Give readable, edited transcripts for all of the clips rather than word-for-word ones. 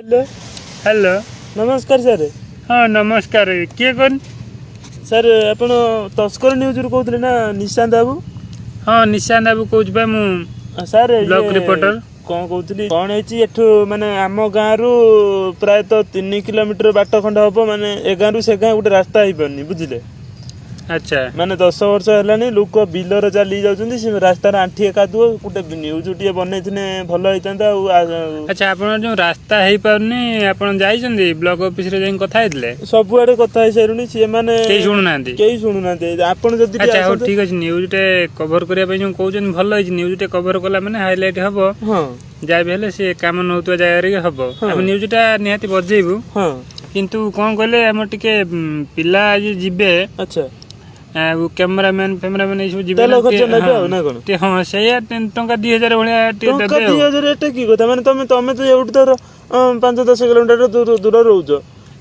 Hello hello नमस्कार sir. हाँ नमस्कार किए कौन सर आपण तस्कर न्यूज रु कहते ना निशांत बाबू। हाँ निशांत बाबू कौच मु सर ब्लॉक रिपोर्टर कौन कहती कौन एठू माने आम गाँव रु प्रायतः 3 किलोमीटर बाट खंड हम माने ए गाँव रु से गाँ गोटे रास्ता हो पारनी बुझिले। अच्छा माने 10 वर्ष है लोक बिलर चली जाऊँ से रास्ता आंठी कादुओ गोटे न्यूज टे बनई भल होता। अच्छा आपन जो रास्ता है पारनी आपन जाइछन्ती ब्लॉक ऑफिस रे जाई कथा हेतले सबुआडे कथा है सारुनी सी माने केही सुनु नांती केही सुनु नांती आपन जदी अच्छा हो ठीक अछि न्यूज टे कवर करिया पे जो कहउछन भल होई न्यूज टे कवर कला माने हाइलाइट हबो। हां जाय बेले से काम न होतवा जाय रे हबो हम न्यूज टा निहाती बजेबू। हां किंतु कोन कहले हम टिके पिला आज जिबे। अच्छा कैमरामैन फेमरामैन ये सब जीवन हाँ से टंका 2000 भाया टंका 2000 एटा की कथा माने तमे तमे तो एउट तर 5-10 किलोमीटर दूर रोज।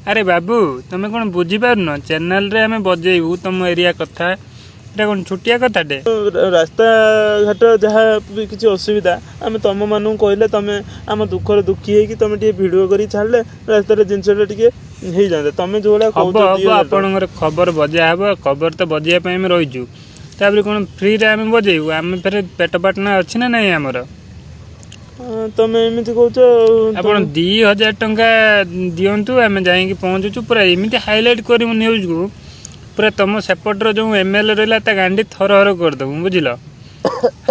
अरे बाबू तमे कोन बुझी पारन चैनल रे हमें बजेबू तुम एरिया कथा एटा कोन छुटिया कथाटे रास्ता घाट जहाँ भी किसी असुविधा आम तुम मानू कहले तमे आम दुखर दुखी है कि तुम टे वीडियो करी छाड़ले रास्ता जिनसटा टिके हो जाता तुम जो आपणकर खबर बजा हे खबर तो बजाई आम रहीजु तापर कौन फ्री रे आम बजेबू आम फेर पेट पाटना अच्छी ना नहीं आमर तमे एमती कहछ आपण 2000 टंका दियंतु आम जाई पहुंचुचु पूरा एमती हाइलाइट करू न्यूज को पूरा तुम सेपटर जो एमएलए रहा ता गांडी थर हर करदेबू बुझल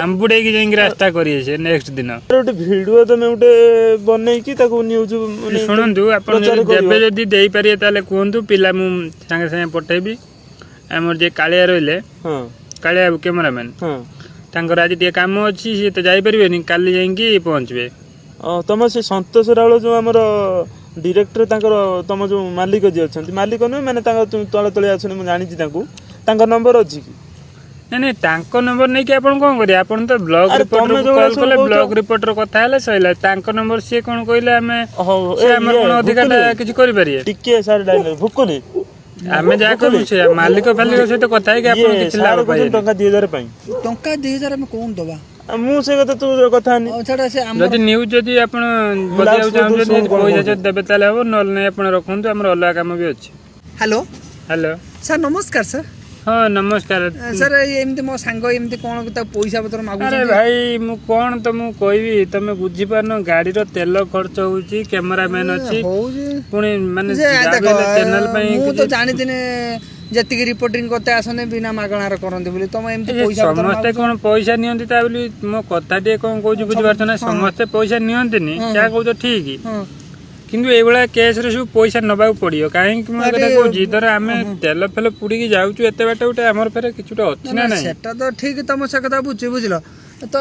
हम बुड़े की जाई रास्ता करिए से नेक्स्ट दिन गोटे वीडियो तमे गोटे बनई की ताको न्यूज सुनंतु आपण जेबे जदी देई पारिए ताले कोहंतु पिला मु संगे संगे पठेबी हमर जे कालिया रहिले। हां कालिया कैमरामैन हां तांकर आज टे काम अछि से तो जाई परिबेनी काली जाई पहुंचबे। तुम से संतोष रावल जो हमर डायरेक्टर तांकर तुम जो मालिक जे अछंती मालिक न माने तांकर तळे तळे अछन मु जानि छी तांको तांकर नंबर अछि की नहीं तांको नंबर नहीं कि आपण कोन करिया आपण तो ब्लॉग रिपोर्टर को कॉल करले ब्लॉग रिपोर्टर कथा हले सइला तांको नंबर से कोन कइले हमें से हमर कोन अधिकार किछ करि परिए टिके सर डायलॉग भुकुनी हमें जा करू से मालिक फालिक से तो कथा है कि आपण किछ लाभ पाए टंका 2000 पाई टंका 2000 में कोन दबा मु से कथा तू कथा नहीं छडा से जदी न्यूज जदी आपण बजाउ चाहू जदी पैसा जदी देबे ताले हो नल नै आपण रखंतु हमर अलग काम भी अछि। हेलो हेलो सर नमस्कार सर। हाँ नमस्कार सर एमती मो सांग एमती कोन पैसा पत्र मागु अरे भाई मु कोन तो मु कहबी तमे बुझी पारनो गाड़ी रो तेल खर्च होउची कैमरामैन अछि पुनी माने चैनल पई मु तो जानि दिने जति रिपोर्टिंग करते आसने बिना मागणार करंती बोली तुम एमती पैसा समस्त कोन पैसा नियंती ता बोली मो कथा टे कोन कहू बुझी पारछ ना समस्त पैसा नियंतीनी क्या कहू ठीक किंतु एभला केस रे सब पैसा नबाक पड़ियो काहे कि मैं कथा कहू धर आमे तेल फेल पुड़ी की जाउछु एते बाटे उठे हमर फेरे किछुटा अछि ना नाही सेटा तो ठीक तुम से कथा बुझलो तो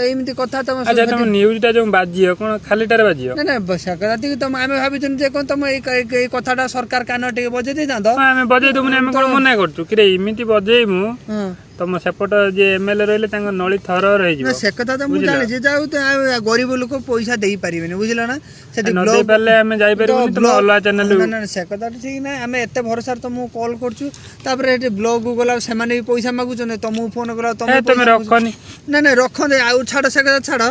एमती कथा तुम अच्छा तुम न्यूज टा जो बाजियो कोन खालीटार बाजियो ना ना कथा ठीक तुम आमे भाबिचन जे कोन तुम ए कथाटा सरकार कान टे बजे दे जांदो आमे बजे दमुने आमे कोन मना करछु कि रे इमिति बजेइमु तुम सेपट जे एमएलए रहले तांग नळी थर रहि जिवो से कथा त मु जानि जे जाउ त गरीब लोक पैसा देई परिबेनी बुझलो ना से ब्लॉग पले हमें जाई परिबेनी तुम अल्ला चैनल ना ना से कथा ठीक ना हमें एते भरोसा त मु कॉल करछु तापर एटे ब्लॉग को गला से माने पैसा मागु छने त मु फोन गला तुम रखनी ना ना रख दे आउ छाड़ से कथा छाड़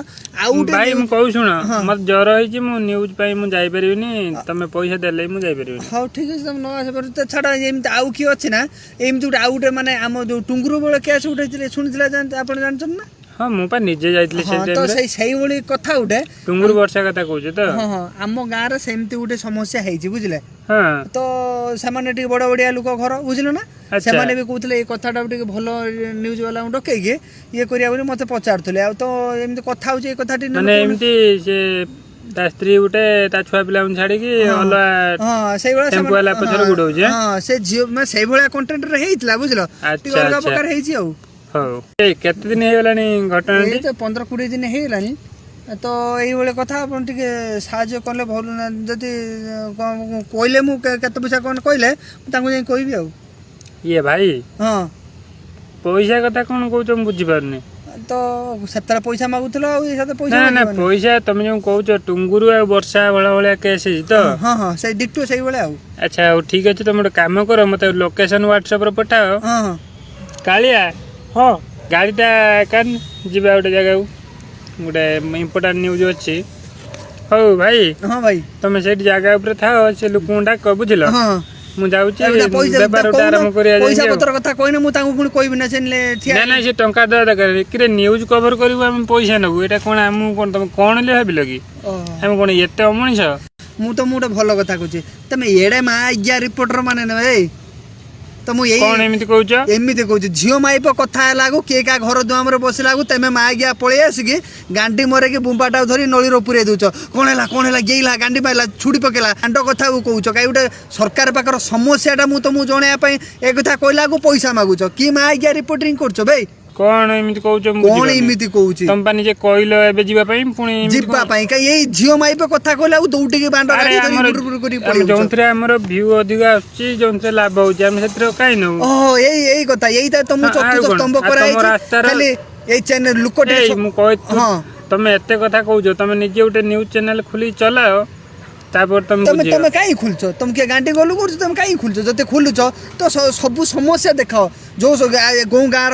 आउ भाई मु कहू सुन मत जर होई छी मु न्यूज पई मु जाई परिबेनी तुम पैसा देले मु जाई परिबेनी हां ठीक है तुम न आसे पर त छाड़ एम आउ की अछि ना एम जुट आउट माने हम जो टुंगुरु बेले केस उठैतिले सुनितिला जानते आपण जानछन ना। हाँ मु पा निजे जाइतले से टाइम तो सही बोली कथा उठे टुंगुर वर्षा कथा कहू तो हां हां हम गां रे सेमती उठे समस्या हेछि बुझले। हां तो सामान्य टी बड़ बड़िया लोक घर बुझलो ना से माने भी कहतले ए कथाटा टी भलो न्यूज वाला डकै के ये करिया बोली मते पचारथले आ तो एमती कथा होछि ए कथाटी माने एमती से ता स्त्री उठे ता छुआ पिला छाड़ी की हला हां सेही वाला टेम्पो वाला पछर गुडौ जे हां से जियो में सेही वाला कंटेंट रे हेइतला बुझलो टी अलगा प्रकार हेछि आ हो ए केते दिन हेलानी घटना ए तो 15-20 दिन हेलानी तो एई वाला कथा अपन टिके साहाय्य करले भल ना जति कहले मु केते पैसा कोन कहले तांको जे कहबी आ ये भाई हां पैसा कथा कोन कहू तुम बुझी पारनी तो सतरा पैसा मागुतलो आ ए साथ पैसा ना ना पैसा तुम जो कहू टुंगुरु आ वर्षा वाला वाला केस तो हां हां से डिक्टो सही वाला आ अच्छा ठीक अछि तुम काम करो मते लोकेशन व्हाट्सएप रे पठाओ। हां हां कालिया हाँ गाड़ीटा कान जीवा गोटे जगह गोटे इम्पोर्टाट न्यूज अच्छी ହଉ ଭାଇ ହଁ ଭାଇ ତମେ ସେଇଠି ଜାଗା ଉପରେ ଥାଅ ସେ ଲୋକଙ୍କୁ ଡାକ ବୁଝିଲ ହଁ ମୁଁ ଯାଉଛି ଏଇଟା ପଇସା ବେପାର ଗୋଟେ ଆରମ୍ଭ କରିବା ପଇସା ଯାଇକି ଆଉ। ପତ୍ର କଥା କହିନେ ମୁଁ ତାଙ୍କୁ ପୁଣି କହିବି ନା ସେ ଠିଆ ନା ନାଇଁ ସେ ଟଙ୍କା ଦେବା ଦରକାର କିରେ ନ୍ୟୁଜ କଭର କରିବୁ ଆମେ ପଇସା ନେବୁ ଏଇଟା କଣ ଆମକୁ କଣ ତମେ କଣ ହେଲେ ଭାବିଲ କି ଓହୋ। ଆମେ କଣ ଏତେ ଅମଣିଷ ମୁଁ ଗୋଟେ ଭଲ କଥା କହୁଛି ତମେ ଏଡେ ମା ଆଜ୍ଞା ରିପୋର୍ଟର ମାନେ ନ ଏଇ ତ ମୁଁ ଏଇ କଣ ଏମିତି କହୁଛ ଏମିତି କହୁଛି ଝିଅ ମାଇପ କଥା ହେଲାକୁ କିଏ କାହା ଘର ଦୁଆମରେ ବସିଲାକୁ ତମେ ମା ଆଜ୍ଞା ପଳେଇ ଆସିକି ଗାଣ୍ଡି ମରେକି ବୁମ୍ବାଟାକୁ ଧରି ନଳୀର ପୁରେଇ ଦଉଛ କଣ ହେଲା ଗେଇଲା ଗାଣ୍ଡି ପାଇଲା ଛୁଡ଼ି ପକେଇଲା କାଣ୍ଡ କଥା କହୁଛ କାହିଁ ଗୋଟେ ସରକାର ପାଖର ସମସ୍ୟାଟା ମୁଁ ତମକୁ ଜଣେଇବା ପାଇଁ ଏ କଥା କହିଲାକୁ ପଇସା ମାଗୁଛ କି ମା ଆଜ୍ଞା ରିପୋର୍ଟିଂ କରୁଛ ଭାଇ କଣ ଏମିତି କହୁଛ କଣ ଏମିତି କହୁଛି ତମ ପା ନିଜେ କହିଲ ଏବେ ଯିବା ପାଇଁ ପୁଣି ଯିବା ପାଇଁ କାହିଁ ଏଇ ଝିଅ ମାଇପ କଥା କହିଲାକୁ ଦୌଡ଼ିକି ବାଣ୍ଡ ଗାଡ଼ି ଧରି ବୁଡୁ ବୁଡୁ କରି ପଳେଇ ଯାଉଛ। ଯୋଉଥିରେ ଆମର ଭିଉ ଅଧିକ ଆସୁଛି ଯୋଉଥିରେ ଲାଭ ହଉଛି ଆମେ ସେଥିରେ କାଇଁ ନବୁ ଓହୋ ଏଇ କଥା ଏଇଟା ତମକୁ ଚତୁର୍ଥ ସ୍ତମ୍ଭ କରାଯାଇଛି ଖାଲି ଏଇ ଚ୍ୟାନେଲ ଲୋକଟେ ମୁଁ ତମେ ଏତେ କଥା କହୁଛ ତମେ ନିଜେ ଗୋଟେ ନ୍ୟୁଜ ଚ୍ୟାନେଲ ଖୋଲି ଚଲାଅ ତାପରେ ତମେ କାହିଁ ଖୋଲୁଛ ତମେ କିଏ ଗାଣ୍ଡି ଗଲୁ କରୁଛ ତମେ କାହିଁ ଖୋଲୁଛ ଯଦି ଖୋଲୁଛ ତ ସବୁ ସମସ୍ୟା ଦେଖାଅ ଯୋଉ କୋଉ ଗାଁର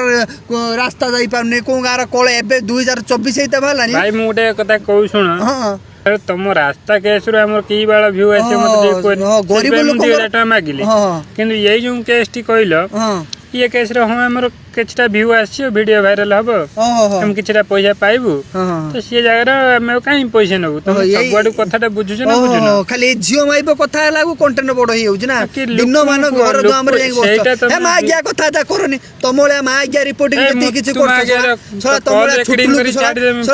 ରାସ୍ତା ଯାଇପାରୁନି କୋଉ ଗାଁର କଳ ଏବେ 2024 ହେଇତା ବାହାରିଲାନି ଭାଇ ମୁଁ ଗୋଟେ କଥା କହୁଛି ଶୁଣ ହଁ ତମ ରାସ୍ତା କେସରୁ ଆମର କି ବାଳ ଭିଉ ଆସିବ ମତେ ଟିକେ ଗରିବ ଲୋକ ମାଗିଲି କିନ୍ତୁ ଏଇ ଯୋଉ କେସଟି କହିଲ ଇଏ କେସରେ ହଁ ଆମର କିଛିଟା ଭିଉ ଆସିବ ଭିଡିଓ ଭାଇରାଲ ହବ ଆମେ କିଛିଟା ପଇସା ପାଇବୁ ତ ସେ ଜାଗାରେ ଆମେ କାହିଁ ପଇସା ନବୁ ତମେ ସବୁଆଡୁ କଥାଟା ବୁଝୁଛ ନା ବୁଝୁନ ଖାଲି ଝିଅ ମାଇପ କଥା ହେଲାକୁ କଣ୍ଟେଣ୍ଟ ବଡ ହେଇଯାଉଛି ନା ଦିନ ମାନ ଘର ଦୁଆମରେ ଯାଇକି ବସୁଛ ମା ଆଜ୍ଞା କଥା କରନି ତମ ଭଳିଆ ମା ଆଜ୍ଞା ରିପୋର୍ଟିଂ ଯେତିକି କିଛି କରୁଛ ତମ ଭଳିଆ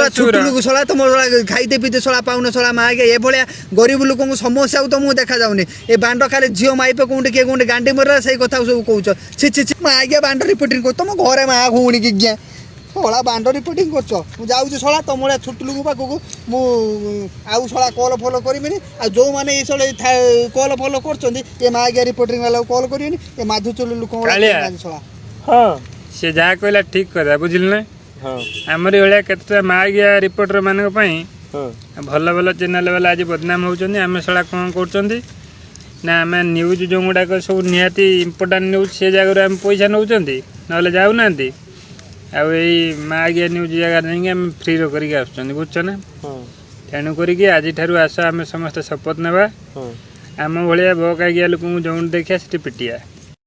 ଛୁଟୁଲୁକୁ ଶଳା ତମ ଭଳିଆ ଖାଇତେ ପିତେ ଶଳା ପାଉନ ଶଳା ମା ଆଜ୍ଞା ଏଭଳିଆ ଗରିବ ଲୋକଙ୍କୁ ସମସ୍ୟାକୁ ତମକୁ ଦେଖାଯାଉନି ଏ ବାଣ୍ଡ ଖାଲି ଝିଅ ମାଇପ କୋଉଠି କିଏ କୋଉଠି ଗାଣ୍ଡି ମରିଲା ସେଇ କଥା ସବୁ କହୁଛ ଛି ମା ଆଜ୍ଞା ବାଣ୍ଡ ରିପୋର୍ଟିଂ କରୁଛ ତମ ଘରେ ମା ଭଉଣୀ କି ଆଜ୍ଞା ଶଳା ବାଣ୍ଡ ରିପୋର୍ଟିଂ କରୁଛ ମୁଁ ଯାଉଛି ଶଳା ତମ ଭଳିଆ ଛୁଟୁଲୁକୁ ପାଖକୁ ମୁଁ ଆଉ ଶଳା କଲ୍ ଫଲ କରିବିନି ଆଉ ଯେଉଁମାନେ ଏଇ ଶଳା କଲ୍ ଫଲ କରୁଛନ୍ତି ଏ ମା ଆଜ୍ଞା ରିପୋର୍ଟିଂ ବାଲାକୁ କଲ୍ କରିବେନି ଏ ମାଧୁଚୁଲୁ ଲୋକଙ୍କ ଶଳା ହଁ ସେ ଯାହା କହିଲା ଠିକ କଥା ବୁଝିଲୁ ନା ଆମର ଏଭଳିଆ କେତେଟା ମା ଆଜ୍ଞା ରିପୋର୍ଟର ମାନଙ୍କ ପାଇଁ ଭଲ ଭଲ ଚ୍ୟାନେଲ ବାଲା ଆଜି ବଦନାମ ହଉଛନ୍ତି ଆମେ ଶଳା କ'ଣ କରୁଛନ୍ତି ନା ଆମେ ନ୍ୟୁଜ୍ ଯେଉଁ ଗୁଡ଼ାକ ସବୁ ନିହାତି ଇମ୍ପୋର୍ଟାଣ୍ଟ ନ୍ୟୁଜ୍ ସେ ଜାଗାରୁ ଆମେ ପଇସା ନେଉଛନ୍ତି ନହେଲେ ଯାଉନାହାନ୍ତି ଆଉ ଏଇ ମା ଆଜ୍ଞା ନ୍ୟୁଜ୍ ଜାଗାରେ ଯାଇକି ଆମେ ଫ୍ରିରେ କରିକି ଆସୁଛନ୍ତି ବୁଝୁଛ ନା ତେଣୁ କରିକି ଆଜିଠାରୁ ଆସ ଆମେ ସମସ୍ତେ ଶପଥ ନେବା ଆମ ଭଳିଆ ବକ୍ ଆଜ୍ଞା ଲୋକଙ୍କୁ ଯେଉଁଠି ଦେଖିବା ସେଠି ପିଟିବା